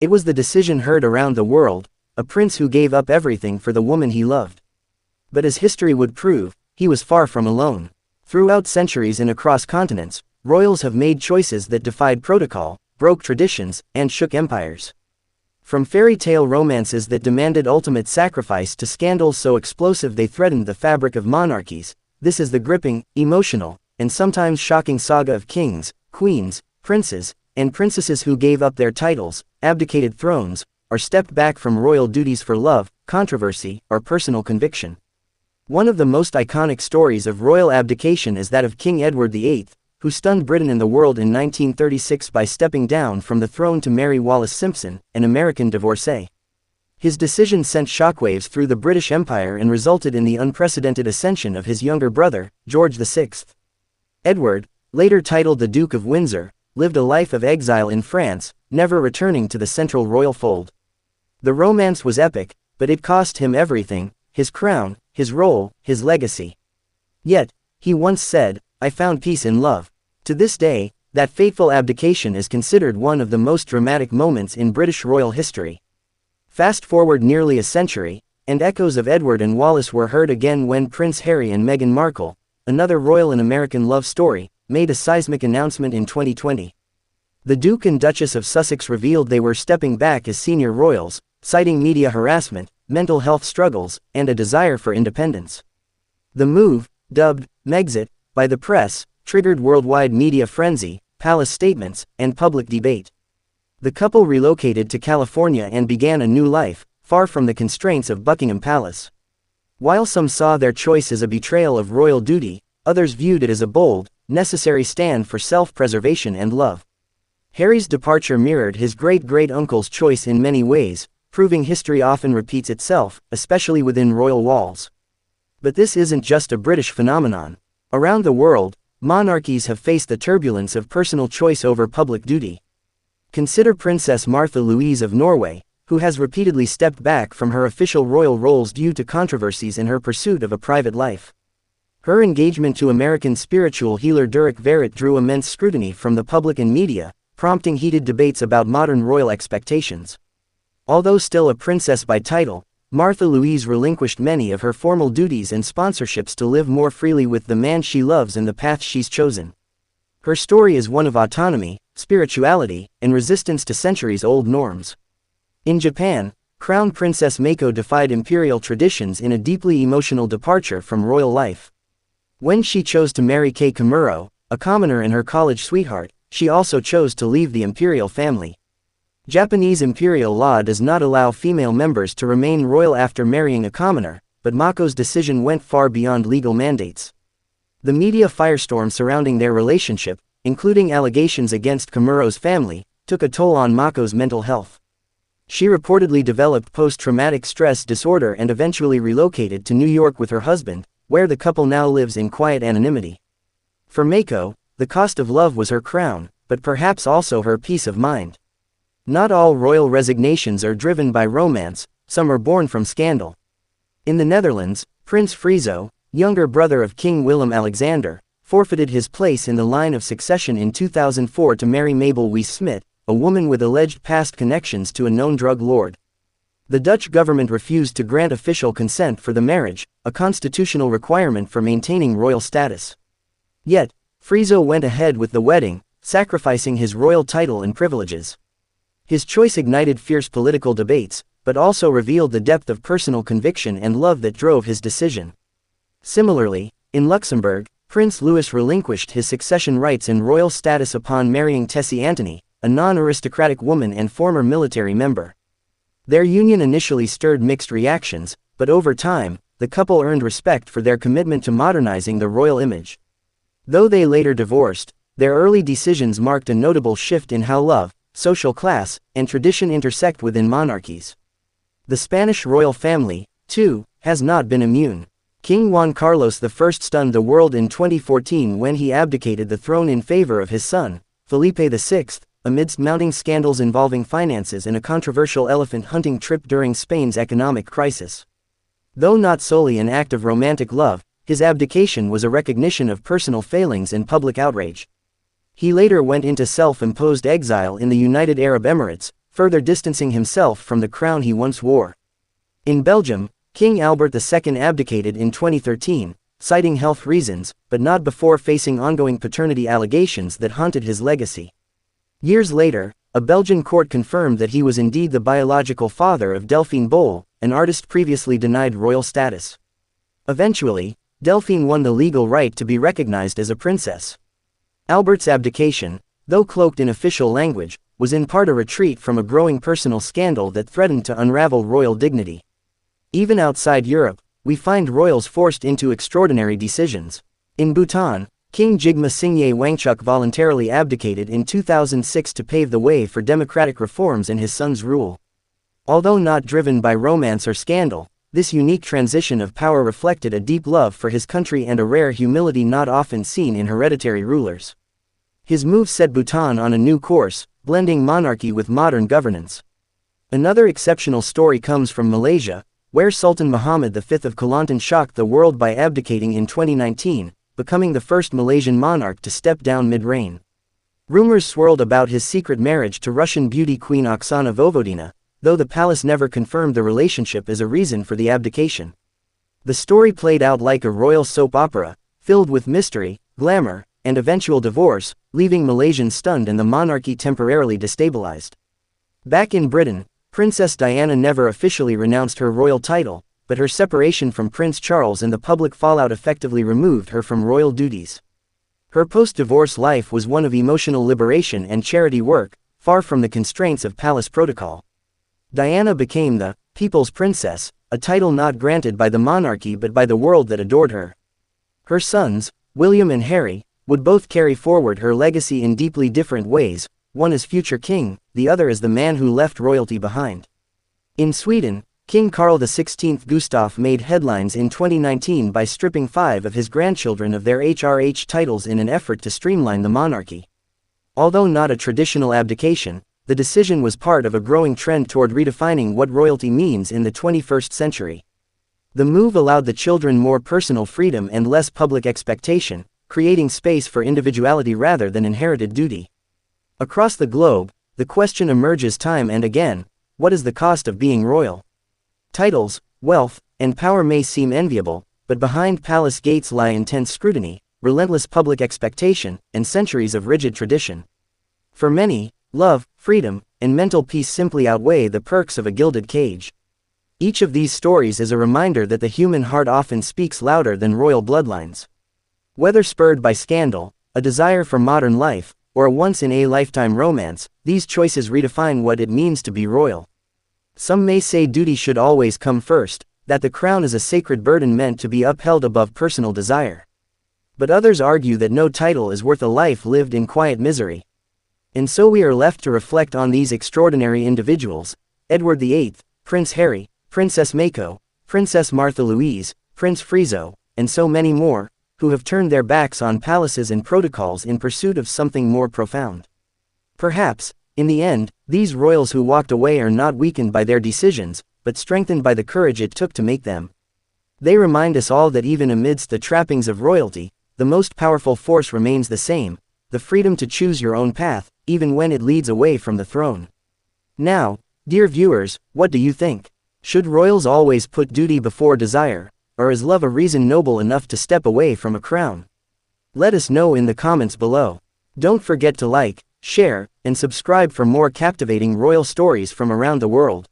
It was the decision heard around the world, a prince who gave up everything for the woman he loved. But as history would prove, he was far from alone. Throughout centuries and across continents, royals have made choices that defied protocol, broke traditions, and shook empires. From fairy tale romances that demanded ultimate sacrifice to scandals so explosive they threatened the fabric of monarchies, this is the gripping, emotional, and sometimes shocking saga of kings, queens, princes, and princesses who gave up their titles, abdicated thrones, or stepped back from royal duties for love, controversy, or personal conviction. One of the most iconic stories of royal abdication is that of King Edward VIII, who stunned Britain and the world in 1936 by stepping down from the throne to marry Wallis Simpson, an American divorcee. His decision sent shockwaves through the British Empire and resulted in the unprecedented ascension of his younger brother, George VI. Edward, later titled the Duke of Windsor, lived a life of exile in France, never returning to the central royal fold. The romance was epic, but it cost him everything: his crown, his role, his legacy. Yet, he once said, "I found peace in love." To this day, that fateful abdication is considered one of the most dramatic moments in British royal history. Fast forward nearly a century, and echoes of Edward and Wallis were heard again when Prince Harry and Meghan Markle, another royal and American love story, made a seismic announcement in 2020. The Duke and Duchess of Sussex revealed they were stepping back as senior royals, citing media harassment, mental health struggles, and a desire for independence. The move, dubbed Megxit by the press, triggered worldwide media frenzy, palace statements, and public debate. The couple relocated to California and began a new life, far from the constraints of Buckingham Palace. While some saw their choice as a betrayal of royal duty, others viewed it as a bold, necessary stand for self-preservation and love. Harry's departure mirrored his great-great-uncle's choice in many ways, proving history often repeats itself, especially within royal walls. But this isn't just a British phenomenon. Around the world, monarchies have faced the turbulence of personal choice over public duty. Consider Princess Martha Louise of Norway, who has repeatedly stepped back from her official royal roles due to controversies in her pursuit of a private life. Her engagement to American spiritual healer Durek Verrett drew immense scrutiny from the public and media, prompting heated debates about modern royal expectations. Although still a princess by title, Martha Louise relinquished many of her formal duties and sponsorships to live more freely with the man she loves and the path she's chosen. Her story is one of autonomy, spirituality, and resistance to centuries-old norms. In Japan, Crown Princess Mako defied imperial traditions in a deeply emotional departure from royal life. When she chose to marry Kei Komuro, a commoner and her college sweetheart, she also chose to leave the imperial family. Japanese imperial law does not allow female members to remain royal after marrying a commoner, but Mako's decision went far beyond legal mandates. The media firestorm surrounding their relationship, including allegations against Komuro's family, took a toll on Mako's mental health. She reportedly developed post-traumatic stress disorder and eventually relocated to New York with her husband, where the couple now lives in quiet anonymity. For Mako, the cost of love was her crown, but perhaps also her peace of mind. Not all royal resignations are driven by romance, some are born from scandal. In the Netherlands, Prince Friso, younger brother of King Willem-Alexander, forfeited his place in the line of succession in 2004 to marry Mabel Wiese-Smit, a woman with alleged past connections to a known drug lord. The Dutch government refused to grant official consent for the marriage, a constitutional requirement for maintaining royal status. Yet, Friso went ahead with the wedding, sacrificing his royal title and privileges. His choice ignited fierce political debates, but also revealed the depth of personal conviction and love that drove his decision. Similarly, in Luxembourg, Prince Louis relinquished his succession rights and royal status upon marrying Tessie Antony, a non-aristocratic woman and former military member. Their union initially stirred mixed reactions, but over time, the couple earned respect for their commitment to modernizing the royal image. Though they later divorced, their early decisions marked a notable shift in how love, social class, and tradition intersect within monarchies. The Spanish royal family, too, has not been immune. King Juan Carlos I stunned the world in 2014 when he abdicated the throne in favor of his son, Felipe VI, amidst mounting scandals involving finances and a controversial elephant hunting trip during Spain's economic crisis. Though not solely an act of romantic love, his abdication was a recognition of personal failings and public outrage. He later went into self-imposed exile in the United Arab Emirates, further distancing himself from the crown he once wore. In Belgium, King Albert II abdicated in 2013, citing health reasons, but not before facing ongoing paternity allegations that haunted his legacy. Years later, a Belgian court confirmed that he was indeed the biological father of Delphine Boll, an artist previously denied royal status. Eventually, Delphine won the legal right to be recognized as a princess. Albert's abdication, though cloaked in official language, was in part a retreat from a growing personal scandal that threatened to unravel royal dignity. Even outside Europe, we find royals forced into extraordinary decisions. In Bhutan, King Jigme Singye Wangchuck voluntarily abdicated in 2006 to pave the way for democratic reforms in his son's rule. Although not driven by romance or scandal, this unique transition of power reflected a deep love for his country and a rare humility not often seen in hereditary rulers. His move set Bhutan on a new course, blending monarchy with modern governance. Another exceptional story comes from Malaysia, where Sultan Muhammad V of Kelantan shocked the world by abdicating in 2019, becoming the first Malaysian monarch to step down mid-reign. Rumors swirled about his secret marriage to Russian beauty queen Oksana Vojvodina, though the palace never confirmed the relationship as a reason for the abdication. The story played out like a royal soap opera, filled with mystery, glamour, and eventual divorce, leaving Malaysians stunned and the monarchy temporarily destabilized. Back in Britain, Princess Diana never officially renounced her royal title, but her separation from Prince Charles and the public fallout effectively removed her from royal duties. Her post-divorce life was one of emotional liberation and charity work, far from the constraints of palace protocol. Diana became the People's Princess, a title not granted by the monarchy but by the world that adored her. Her sons, William and Harry, would both carry forward her legacy in deeply different ways, one as future king, the other as the man who left royalty behind. In Sweden, King Carl XVI Gustaf made headlines in 2019 by stripping 5 of his grandchildren of their HRH titles in an effort to streamline the monarchy. Although not a traditional abdication, the decision was part of a growing trend toward redefining what royalty means in the 21st century. The move allowed the children more personal freedom and less public expectation, creating space for individuality rather than inherited duty. Across the globe, the question emerges time and again: what is the cost of being royal? Titles, wealth, and power may seem enviable, but behind palace gates lie intense scrutiny, relentless public expectation, and centuries of rigid tradition. For many, love, freedom, and mental peace simply outweigh the perks of a gilded cage. Each of these stories is a reminder that the human heart often speaks louder than royal bloodlines. Whether spurred by scandal, a desire for modern life, or a once-in-a-lifetime romance, these choices redefine what it means to be royal. Some may say duty should always come first, that the crown is a sacred burden meant to be upheld above personal desire. But others argue that no title is worth a life lived in quiet misery. And so we are left to reflect on these extraordinary individuals: Edward VIII, Prince Harry, Princess Mako, Princess Martha Louise, Prince Friso, and so many more, who have turned their backs on palaces and protocols in pursuit of something more profound. Perhaps, in the end, these royals who walked away are not weakened by their decisions, but strengthened by the courage it took to make them. They remind us all that even amidst the trappings of royalty, the most powerful force remains the same: the freedom to choose your own path, even when it leads away from the throne. Now, dear viewers, what do you think? Should royals always put duty before desire, or is love a reason noble enough to step away from a crown? Let us know in the comments below. Don't forget to like, share, and subscribe for more captivating royal stories from around the world.